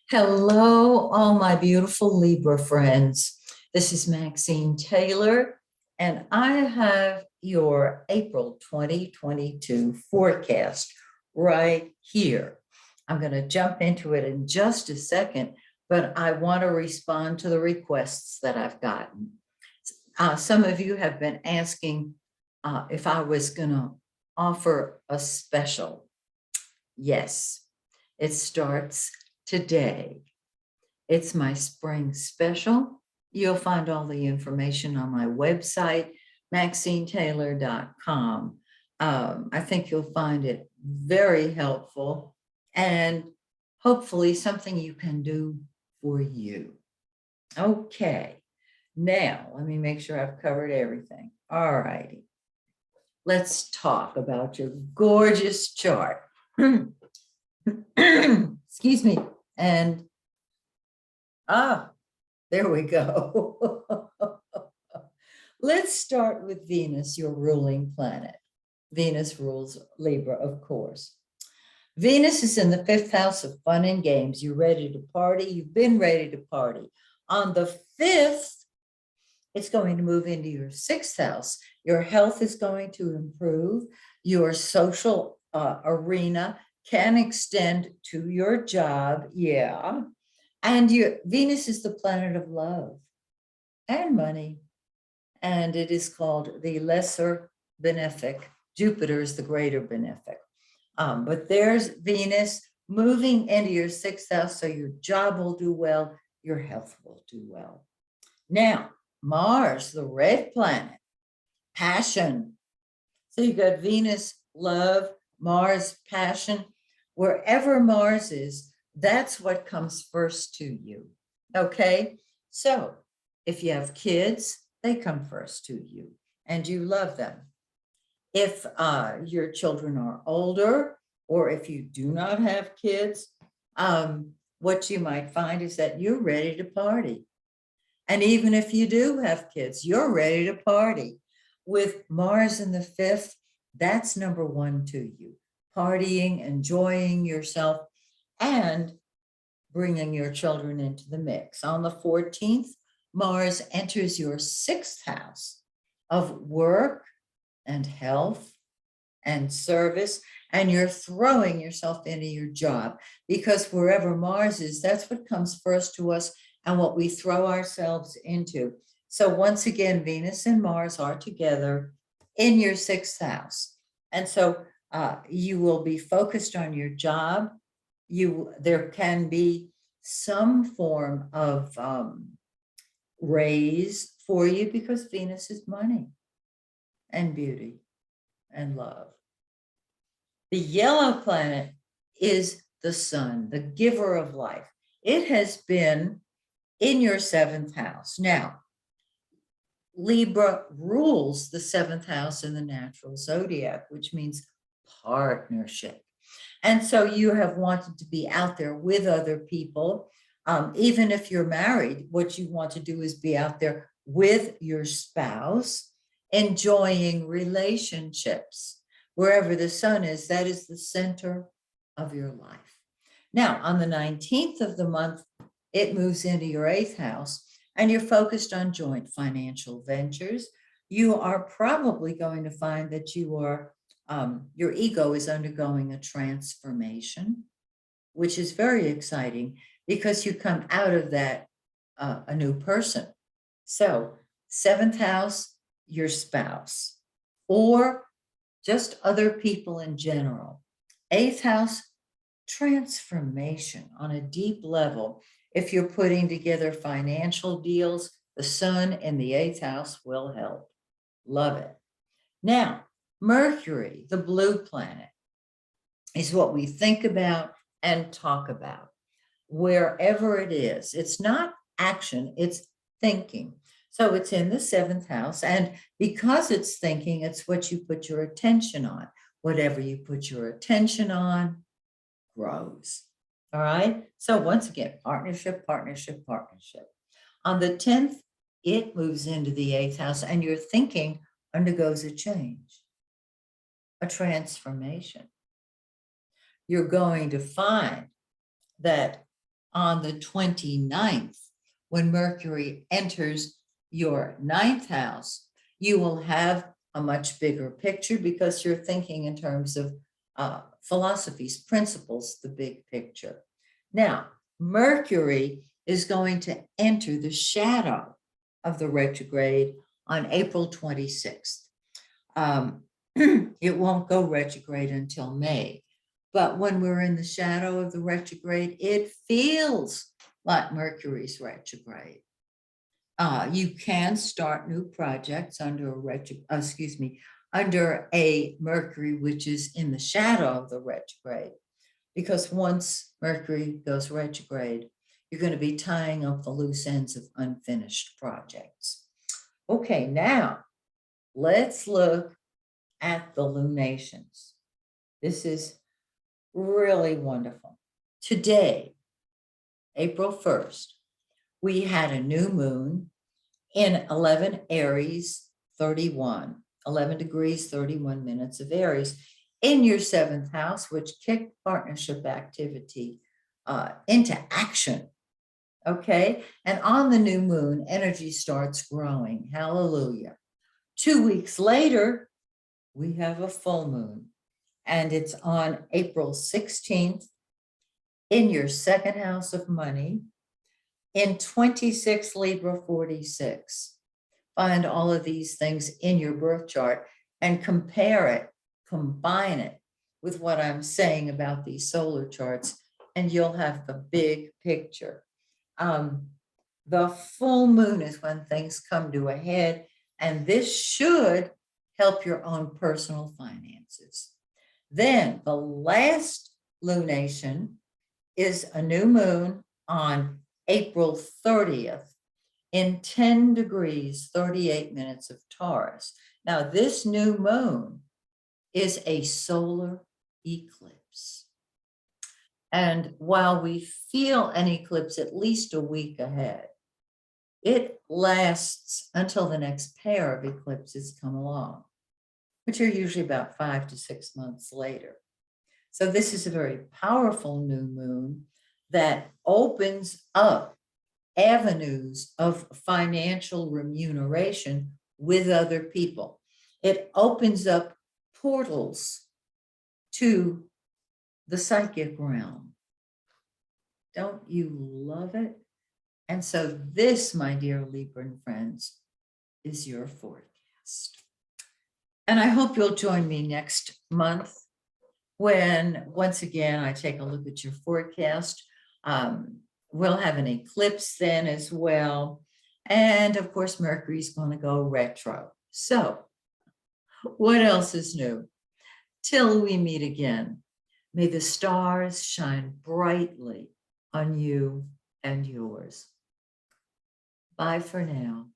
Hello, all my beautiful Libra friends. This is Maxine Taylor, and I have your April 2022 forecast right here. I'm going to jump into it in just a second, but I want to respond to the requests that I've gotten. Some of you have been asking if I was going to offer a special. Yes, it starts today. It's my spring special. You'll find all the information on my website, MaxineTaylor.com. I think you'll find it very helpful and hopefully something you can do for you. Okay, now let me make sure I've covered everything. All righty. Let's talk about your gorgeous chart. Excuse me. And there we go. Let's start with Venus, your ruling planet. Venus rules Libra, of course. Venus is in the 5th house of fun and games. You're ready to party. You've been ready to party. On the 5th, it's going to move into your 6th house. Your health is going to improve. Your social arena can extend to your job. Yeah. And Venus is the planet of love and money. And it is called the lesser benefic. Jupiter is the greater benefic. But there's Venus moving into your 6th house, so your job will do well, your health will do well. Now, Mars, the red planet, passion. So you got Venus, love, Mars, passion. Wherever Mars is, that's what comes first to you. Okay? So if you have kids, they come first to you and you love them. If your children are older, or if you do not have kids, what you might find is that you're ready to party. And even if you do have kids, you're ready to party. With Mars in the 5th, that's number one to you. Partying, enjoying yourself, and bringing your children into the mix. On the 14th, Mars enters your 6th house of work and health and service, and you're throwing yourself into your job, because wherever Mars is, that's what comes first to us and what we throw ourselves into. So once again, Venus and Mars are together in your 6th house. And so you will be focused on your job. There can be some form of raise for you, because Venus is money and beauty and love. The yellow planet is the sun, the giver of life. It has been in your 7th house. Now, Libra rules the 7th house in the natural zodiac, which means partnership. And so you have wanted to be out there with other people. Even if you're married, what you want to do is be out there with your spouse, enjoying relationships. Wherever the sun is, that is the center of your life. Now, on the 19th of the month, it moves into your 8th house, and you're focused on joint financial ventures. You are probably going to find that your ego is undergoing a transformation, which is very exciting, because you come out of that a new person. So 7th house, your spouse, or just other people in general. 8th house, transformation on a deep level. If you're putting together financial deals, the sun in the 8th house will help. Love it. Now, Mercury, the blue planet, is what we think about and talk about. Wherever it is, it's not action, it's thinking. So it's in the 7th house. And because it's thinking, it's what you put your attention on. Whatever you put your attention on grows. All right. So once again, partnership, partnership, partnership. On the 10th, it moves into the 8th house, and your thinking undergoes a change, a transformation. You're going to find that on the 29th, when Mercury enters your ninth house, you will have a much bigger picture because you're thinking in terms of philosophies, principles, the big picture. Now, Mercury is going to enter the shadow of the retrograde on April 26th. It won't go retrograde until May. But when we're in the shadow of the retrograde, it feels like Mercury's retrograde. You can start new projects under under a Mercury which is in the shadow of the retrograde. Because once Mercury goes retrograde, you're going to be tying up the loose ends of unfinished projects. Okay, now let's look at the lunations. This is really wonderful. Today, April 1st, we had a new moon in 11 Aries 31, 11 degrees, 31 minutes of Aries in your seventh house, which kicked partnership activity into action. Okay. And on the new moon, energy starts growing. Hallelujah. 2 weeks later, we have a full moon, and it's on April 16th in your second house of money in 26 Libra 46. Find all of these things in your birth chart and compare it, combine it with what I'm saying about these solar charts, and you'll have the big picture. The full moon is when things come to a head, and this should help your own personal finances. Then the last lunation is a new moon on April 30th in 10 degrees, 38 minutes of Taurus. Now, this new moon is a solar eclipse. And while we feel an eclipse at least a week ahead, it lasts until the next pair of eclipses come along, which are usually about 5 to 6 months later. So this is a very powerful new moon that opens up avenues of financial remuneration with other people. It opens up portals to the psychic realm. Don't you love it? And so this, my dear Libran friends, is your forecast. And I hope you'll join me next month when, once again, I take a look at your forecast. We'll have an eclipse then as well. And of course, Mercury's going to go retro. So what else is new? Till we meet again, may the stars shine brightly on you and yours. Bye for now.